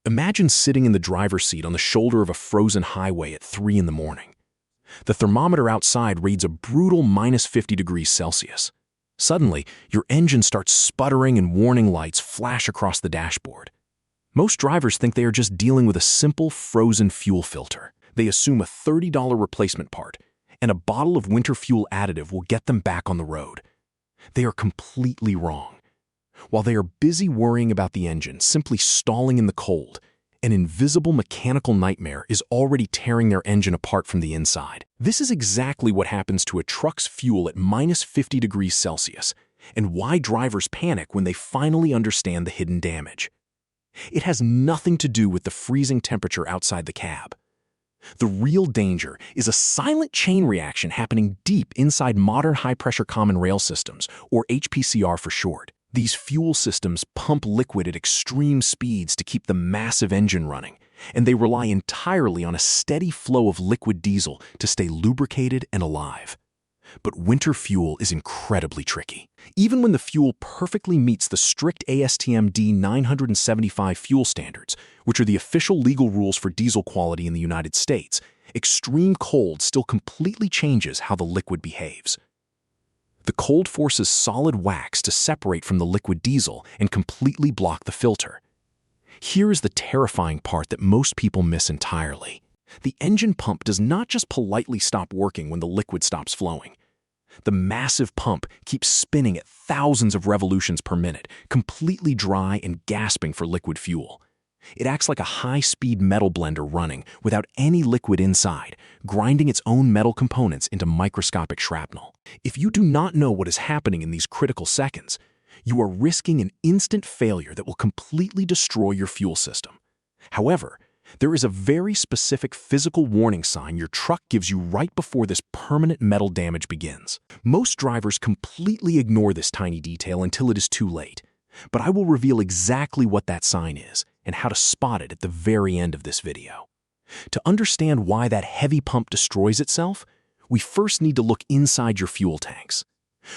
Imagine sitting in the driver's seat on the shoulder of a frozen highway at 3 in the morning. The thermometer outside reads a brutal minus 50 degrees Celsius. Suddenly, your engine starts sputtering and warning lights flash across the dashboard. Most drivers think they are just dealing with a simple frozen fuel filter. They assume a $30 replacement part, and a bottle of winter fuel additive will get them back on the road. They are completely wrong. While they are busy worrying about the engine simply stalling in the cold, an invisible mechanical nightmare is already tearing their engine apart from the inside. This is exactly what happens to a truck's fuel at minus 50 degrees Celsius, and why drivers panic when they finally understand the hidden damage. It has nothing to do with the freezing temperature outside the cab. The real danger is a silent chain reaction happening deep inside modern high-pressure common rail systems, or HPCR for short. These fuel systems pump liquid at extreme speeds to keep the massive engine running, and they rely entirely on a steady flow of liquid diesel to stay lubricated and alive. But winter fuel is incredibly tricky. Even when the fuel perfectly meets the strict ASTM D975 fuel standards, which are the official legal rules for diesel quality in the United States, extreme cold still completely changes how the liquid behaves. The cold forces solid wax to separate from the liquid diesel and completely block the filter. Here is the terrifying part that most people miss entirely. The engine pump does not just politely stop working when the liquid stops flowing. The massive pump keeps spinning at thousands of revolutions per minute, completely dry and gasping for liquid fuel. It acts like a high-speed metal blender running without any liquid inside, grinding its own metal components into microscopic shrapnel. If you do not know what is happening in these critical seconds, you are risking an instant failure that will completely destroy your fuel system. However, there is a very specific physical warning sign your truck gives you right before this permanent metal damage begins. Most drivers completely ignore this tiny detail until it is too late, but I will reveal exactly what that sign is and how to spot it at the very end of this video. To understand why that heavy pump destroys itself, we first need to look inside your fuel tanks.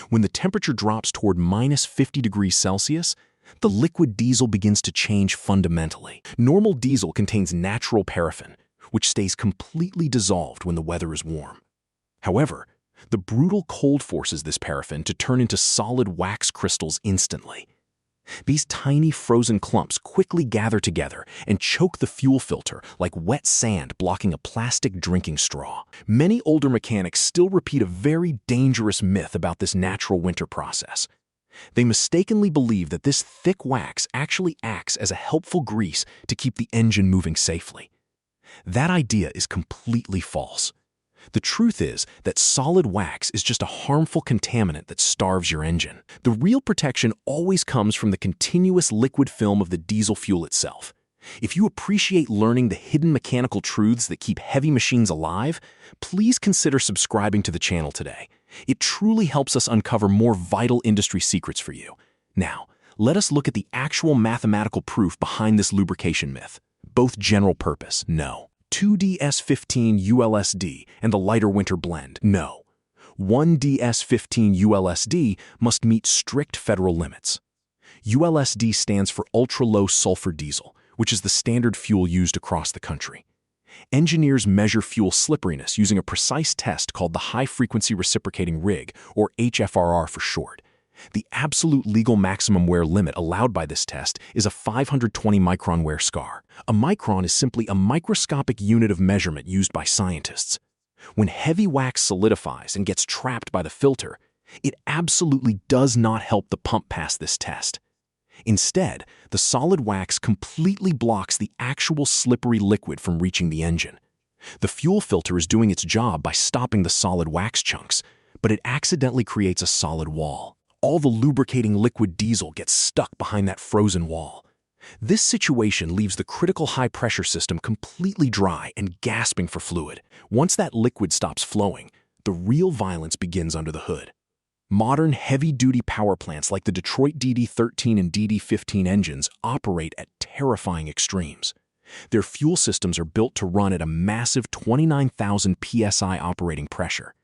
When the temperature drops toward minus 50 degrees Celsius, the liquid diesel begins to change fundamentally. Normal diesel contains natural paraffin, which stays completely dissolved when the weather is warm. However, the brutal cold forces this paraffin to turn into solid wax crystals instantly. These tiny frozen clumps quickly gather together and choke the fuel filter like wet sand blocking a plastic drinking straw. Many older mechanics still repeat a very dangerous myth about this natural winter process. They mistakenly believe that this thick wax actually acts as a helpful grease to keep the engine moving safely. That idea is completely false. The truth is that solid wax is just a harmful contaminant that starves your engine. The real protection always comes from the continuous liquid film of the diesel fuel itself. If you appreciate learning the hidden mechanical truths that keep heavy machines alive, please consider subscribing to the channel today. It truly helps us uncover more vital industry secrets for you. Now, let us look at the actual mathematical proof behind this lubrication myth. Both general purpose, no. 2DS15 ULSD and the lighter winter blend, no. 1DS15 ULSD must meet strict federal limits. ULSD stands for ultra-low sulfur diesel, which is the standard fuel used across the country. Engineers measure fuel slipperiness using a precise test called the high-frequency reciprocating rig, or HFRR for short. The absolute legal maximum wear limit allowed by this test is a 520 micron wear scar. A micron is simply a microscopic unit of measurement used by scientists. When heavy wax solidifies and gets trapped by the filter, it absolutely does not help the pump pass this test. Instead, the solid wax completely blocks the actual slippery liquid from reaching the engine. The fuel filter is doing its job by stopping the solid wax chunks, but it accidentally creates a solid wall. All the lubricating liquid diesel gets stuck behind that frozen wall. This situation leaves the critical high-pressure system completely dry and gasping for fluid. Once that liquid stops flowing, the real violence begins under the hood. Modern heavy-duty power plants like the Detroit DD13 and DD15 engines operate at terrifying extremes. Their fuel systems are built to run at a massive 29,000 psi operating pressure.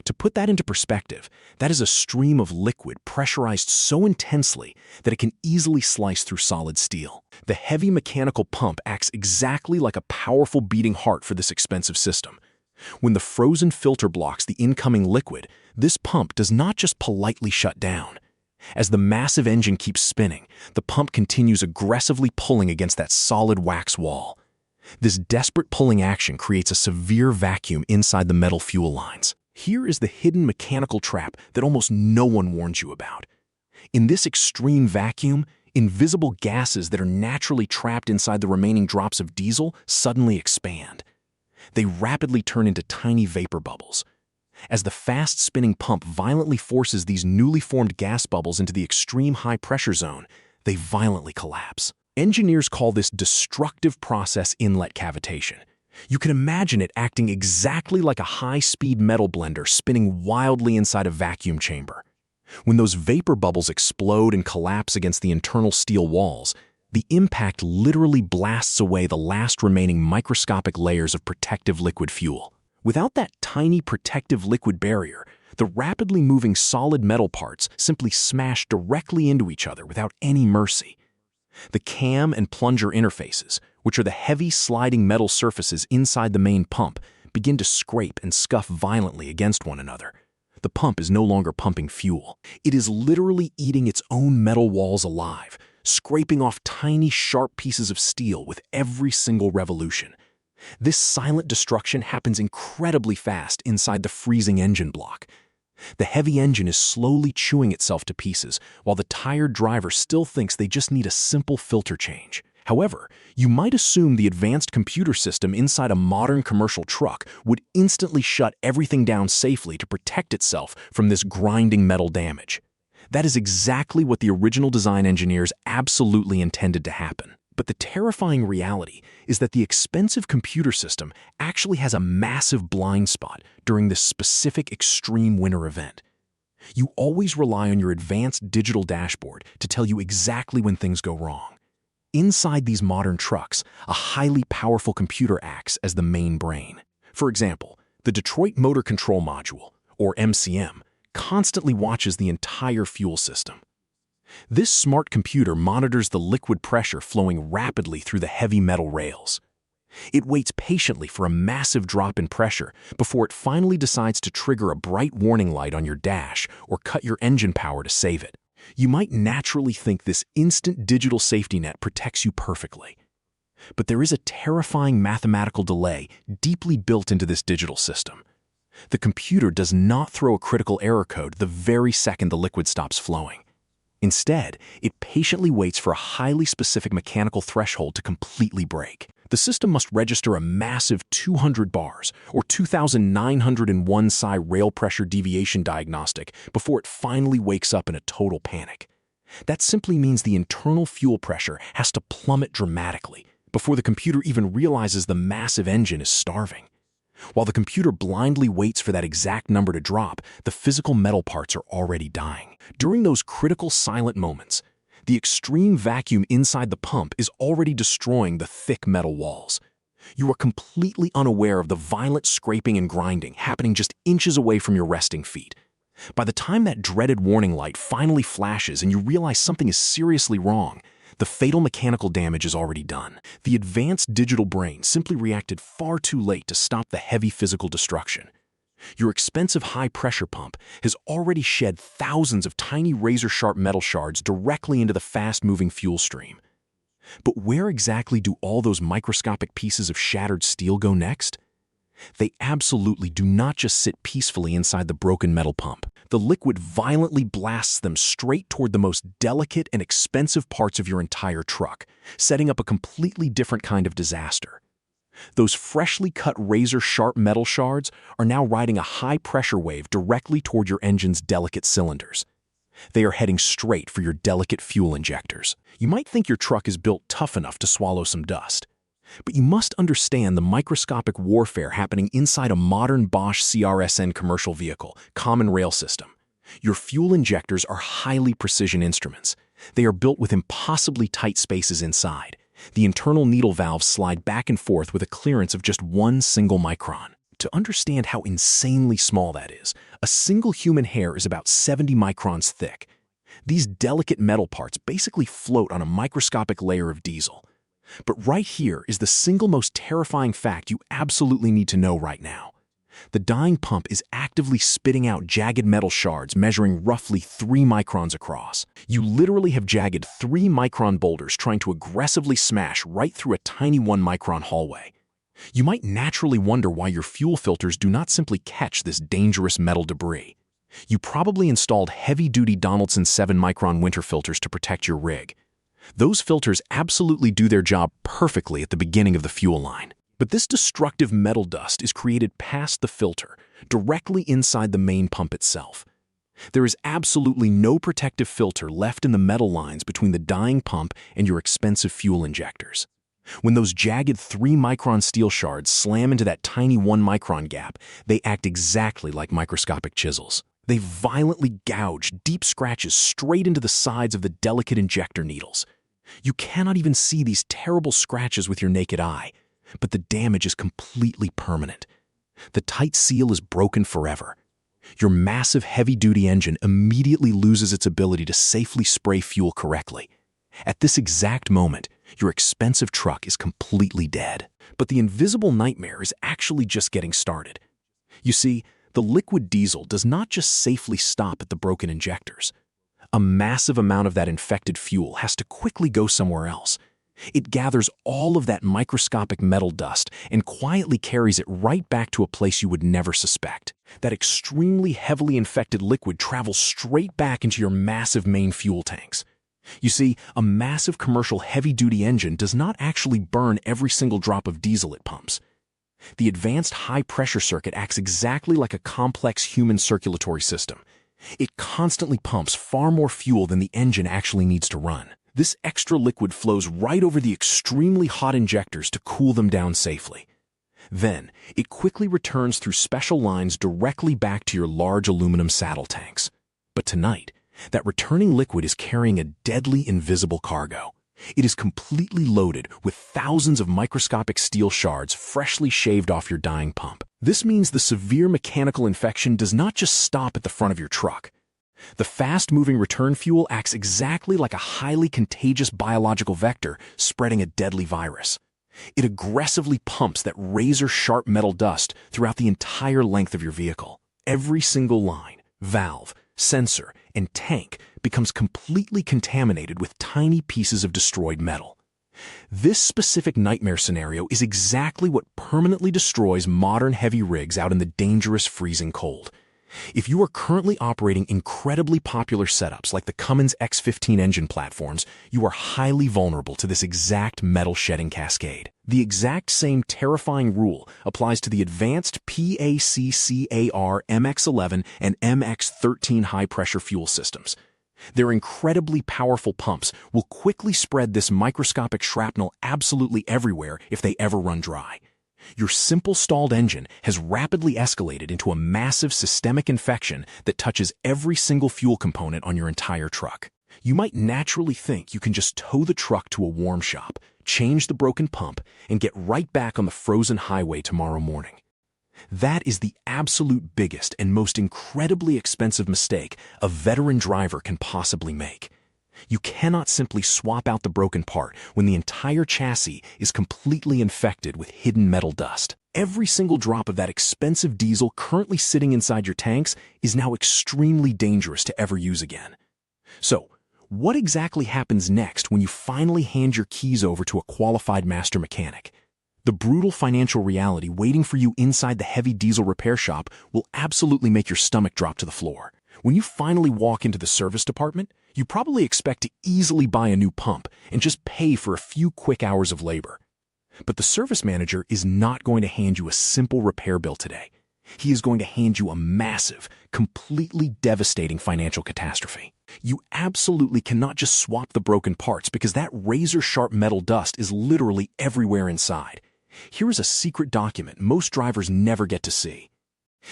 To put that into perspective, that is a stream of liquid pressurized so intensely that it can easily slice through solid steel. The heavy mechanical pump acts exactly like a powerful beating heart for this expensive system. When the frozen filter blocks the incoming liquid, this pump does not just politely shut down. As the massive engine keeps spinning, the pump continues aggressively pulling against that solid wax wall. This desperate pulling action creates a severe vacuum inside the metal fuel lines. Here is the hidden mechanical trap that almost no one warns you about. In this extreme vacuum, invisible gases that are naturally trapped inside the remaining drops of diesel suddenly expand. They rapidly turn into tiny vapor bubbles. As the fast-spinning pump violently forces these newly formed gas bubbles into the extreme high-pressure zone, they violently collapse. Engineers call this destructive process inlet cavitation. You can imagine it acting exactly like a high-speed metal blender spinning wildly inside a vacuum chamber. When those vapor bubbles explode and collapse against the internal steel walls, the impact literally blasts away the last remaining microscopic layers of protective liquid fuel. Without that tiny protective liquid barrier, the rapidly moving solid metal parts simply smash directly into each other without any mercy. The cam and plunger interfaces, which are the heavy sliding metal surfaces inside the main pump, begin to scrape and scuff violently against one another. The pump is no longer pumping fuel. It is literally eating its own metal walls alive, scraping off tiny, sharp pieces of steel with every single revolution. This silent destruction happens incredibly fast inside the freezing engine block. The heavy engine is slowly chewing itself to pieces, while the tired driver still thinks they just need a simple filter change. However, you might assume the advanced computer system inside a modern commercial truck would instantly shut everything down safely to protect itself from this grinding metal damage. That is exactly what the original design engineers absolutely intended to happen. But the terrifying reality is that the expensive computer system actually has a massive blind spot during this specific extreme winter event. You always rely on your advanced digital dashboard to tell you exactly when things go wrong. Inside these modern trucks, a highly powerful computer acts as the main brain. For example, the Detroit Motor Control Module, or MCM, constantly watches the entire fuel system. This smart computer monitors the liquid pressure flowing rapidly through the heavy metal rails. It waits patiently for a massive drop in pressure before it finally decides to trigger a bright warning light on your dash or cut your engine power to save it. You might naturally think this instant digital safety net protects you perfectly. But there is a terrifying mathematical delay deeply built into this digital system. The computer does not throw a critical error code the very second the liquid stops flowing. Instead, it patiently waits for a highly specific mechanical threshold to completely break. The system must register a massive 200 bars, or 2,901 psi rail pressure deviation diagnostic before it finally wakes up in a total panic. That simply means the internal fuel pressure has to plummet dramatically before the computer even realizes the massive engine is starving. While the computer blindly waits for that exact number to drop, the physical metal parts are already dying. During those critical silent moments, the extreme vacuum inside the pump is already destroying the thick metal walls. You are completely unaware of the violent scraping and grinding happening just inches away from your resting feet. By the time that dreaded warning light finally flashes and you realize something is seriously wrong, the fatal mechanical damage is already done. The advanced digital brain simply reacted far too late to stop the heavy physical destruction. Your expensive high-pressure pump has already shed thousands of tiny razor-sharp metal shards directly into the fast-moving fuel stream. But where exactly do all those microscopic pieces of shattered steel go next? They absolutely do not just sit peacefully inside the broken metal pump. The liquid violently blasts them straight toward the most delicate and expensive parts of your entire truck, setting up a completely different kind of disaster. Those freshly cut razor-sharp metal shards are now riding a high-pressure wave directly toward your engine's delicate cylinders. They are heading straight for your delicate fuel injectors. You might think your truck is built tough enough to swallow some dust, but you must understand the microscopic warfare happening inside a modern Bosch CRSN commercial vehicle, common rail system. Your fuel injectors are highly precision instruments. They are built with impossibly tight spaces inside. The internal needle valves slide back and forth with a clearance of just 1 single micron. To understand how insanely small that is, a single human hair is about 70 microns thick. These delicate metal parts basically float on a microscopic layer of diesel. But right here is the single most terrifying fact you absolutely need to know right now. The dying pump is actively spitting out jagged metal shards measuring roughly 3 microns across. You literally have jagged 3-micron boulders trying to aggressively smash right through a tiny 1-micron hallway. You might naturally wonder why your fuel filters do not simply catch this dangerous metal debris. You probably installed heavy-duty Donaldson 7-micron winter filters to protect your rig. Those filters absolutely do their job perfectly at the beginning of the fuel line. But this destructive metal dust is created past the filter, directly inside the main pump itself. There is absolutely no protective filter left in the metal lines between the dying pump and your expensive fuel injectors. When those jagged 3-micron steel shards slam into that tiny 1-micron gap, they act exactly like microscopic chisels. They violently gouge deep scratches straight into the sides of the delicate injector needles. You cannot even see these terrible scratches with your naked eye, but the damage is completely permanent. The tight seal is broken forever. Your massive heavy-duty engine immediately loses its ability to safely spray fuel correctly. At this exact moment, your expensive truck is completely dead. But the invisible nightmare is actually just getting started. You see, the liquid diesel does not just safely stop at the broken injectors. A massive amount of that infected fuel has to quickly go somewhere else. It gathers all of that microscopic metal dust and quietly carries it right back to a place you would never suspect. That extremely heavily infected liquid travels straight back into your massive main fuel tanks. You see, a massive commercial heavy-duty engine does not actually burn every single drop of diesel it pumps. The advanced high-pressure circuit acts exactly like a complex human circulatory system. It constantly pumps far more fuel than the engine actually needs to run. This extra liquid flows right over the extremely hot injectors to cool them down safely. Then, it quickly returns through special lines directly back to your large aluminum saddle tanks. But tonight, that returning liquid is carrying a deadly invisible cargo. It is completely loaded with thousands of microscopic steel shards freshly shaved off your dying pump. This means the severe mechanical infection does not just stop at the front of your truck. The fast-moving return fuel acts exactly like a highly contagious biological vector spreading a deadly virus. It aggressively pumps that razor-sharp metal dust throughout the entire length of your vehicle. Every single line, valve, sensor, and tank becomes completely contaminated with tiny pieces of destroyed metal. This specific nightmare scenario is exactly what permanently destroys modern heavy rigs out in the dangerous freezing cold. If you are currently operating incredibly popular setups like the Cummins X15 engine platforms, you are highly vulnerable to this exact metal shedding cascade. The exact same terrifying rule applies to the advanced PACCAR MX11 and MX13 high-pressure fuel systems. Their incredibly powerful pumps will quickly spread this microscopic shrapnel absolutely everywhere if they ever run dry. Your simple stalled engine has rapidly escalated into a massive systemic infection that touches every single fuel component on your entire truck. You might naturally think you can just tow the truck to a warm shop, change the broken pump, and get right back on the frozen highway tomorrow morning. That is the absolute biggest and most incredibly expensive mistake a veteran driver can possibly make. You cannot simply swap out the broken part when the entire chassis is completely infected with hidden metal dust. Every single drop of that expensive diesel currently sitting inside your tanks is now extremely dangerous to ever use again. So, what exactly happens next when you finally hand your keys over to a qualified master mechanic? The brutal financial reality waiting for you inside the heavy diesel repair shop will absolutely make your stomach drop to the floor. When you finally walk into the service department, you probably expect to easily buy a new pump and just pay for a few quick hours of labor. But the service manager is not going to hand you a simple repair bill today. He is going to hand you a massive, completely devastating financial catastrophe. You absolutely cannot just swap the broken parts because that razor-sharp metal dust is literally everywhere inside. Here is a secret document most drivers never get to see.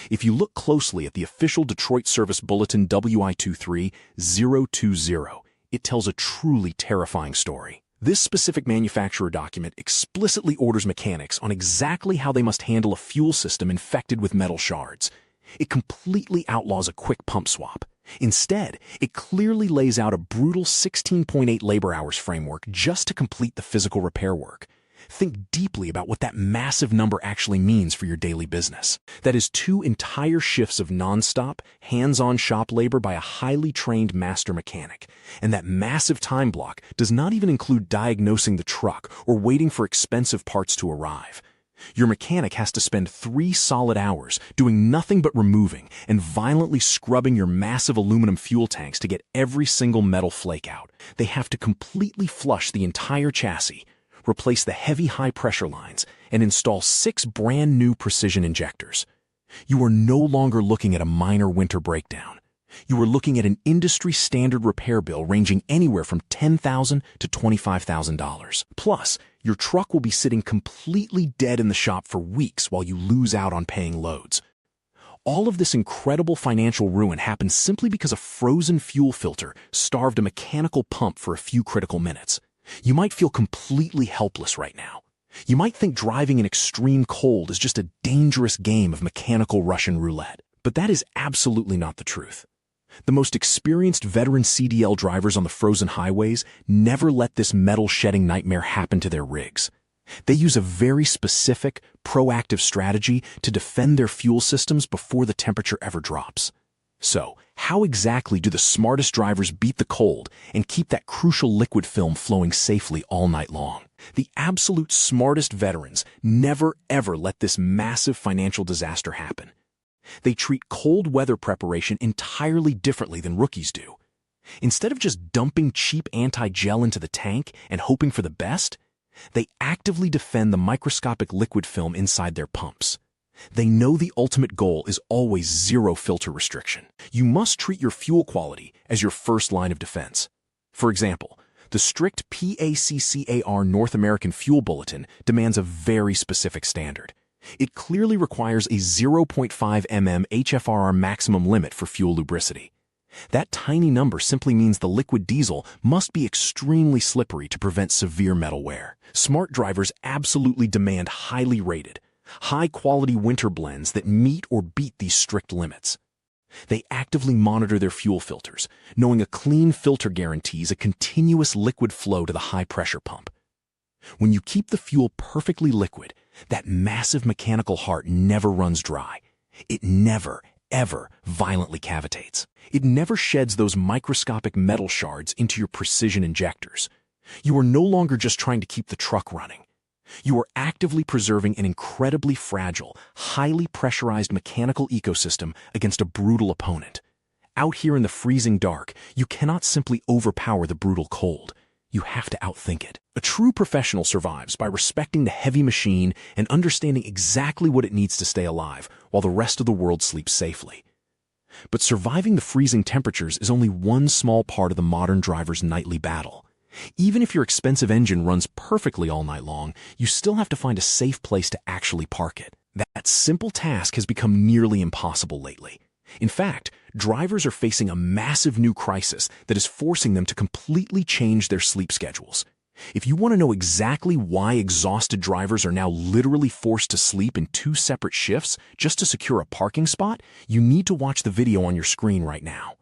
If you look closely at the official Detroit Service Bulletin WI23020, it tells a truly terrifying story. This specific manufacturer document explicitly orders mechanics on exactly how they must handle a fuel system infected with metal shards. It completely outlaws a quick pump swap. Instead, it clearly lays out a brutal 16.8 labor hours framework just to complete the physical repair work. Think deeply about what that massive number actually means for your daily business. That is 2 entire shifts of non-stop, hands-on shop labor by a highly trained master mechanic. And that massive time block does not even include diagnosing the truck or waiting for expensive parts to arrive. Your mechanic has to spend 3 solid hours doing nothing but removing and violently scrubbing your massive aluminum fuel tanks to get every single metal flake out. They have to completely flush the entire chassis, replace the heavy high-pressure lines, and install 6 brand new precision injectors. You are no longer looking at a minor winter breakdown. You are looking at an industry-standard repair bill ranging anywhere from $10,000 to $25,000. Plus, your truck will be sitting completely dead in the shop for weeks while you lose out on paying loads. All of this incredible financial ruin happens simply because a frozen fuel filter starved a mechanical pump for a few critical minutes. You might feel completely helpless right now. You might think driving in extreme cold is just a dangerous game of mechanical Russian roulette. But that is absolutely not the truth. The most experienced veteran CDL drivers on the frozen highways never let this metal-shedding nightmare happen to their rigs. They use a very specific, proactive strategy to defend their fuel systems before the temperature ever drops. So, how exactly do the smartest drivers beat the cold and keep that crucial liquid film flowing safely all night long? The absolute smartest veterans never ever let this massive financial disaster happen. They treat cold weather preparation entirely differently than rookies do. Instead of just dumping cheap anti-gel into the tank and hoping for the best, they actively defend the microscopic liquid film inside their pumps. They know the ultimate goal is always zero filter restriction. You must treat your fuel quality as your first line of defense. For example, the strict PACCAR North American Fuel Bulletin demands a very specific standard. It clearly requires a 0.5 mm HFRR maximum limit for fuel lubricity. That tiny number simply means the liquid diesel must be extremely slippery to prevent severe metal wear. Smart drivers absolutely demand highly rated, high-quality winter blends that meet or beat these strict limits. They actively monitor their fuel filters, knowing a clean filter guarantees a continuous liquid flow to the high-pressure pump. When you keep the fuel perfectly liquid, that massive mechanical heart never runs dry. It never, ever violently cavitates. It never sheds those microscopic metal shards into your precision injectors. You are no longer just trying to keep the truck running. You are actively preserving an incredibly fragile, highly pressurized mechanical ecosystem against a brutal opponent. Out here in the freezing dark, you cannot simply overpower the brutal cold. You have to outthink it. A true professional survives by respecting the heavy machine and understanding exactly what it needs to stay alive while the rest of the world sleeps safely. But surviving the freezing temperatures is only one small part of the modern driver's nightly battle. Even if your expensive engine runs perfectly all night long, you still have to find a safe place to actually park it. That simple task has become nearly impossible lately. In fact, drivers are facing a massive new crisis that is forcing them to completely change their sleep schedules. If you want to know exactly why exhausted drivers are now literally forced to sleep in 2 separate shifts just to secure a parking spot, you need to watch the video on your screen right now.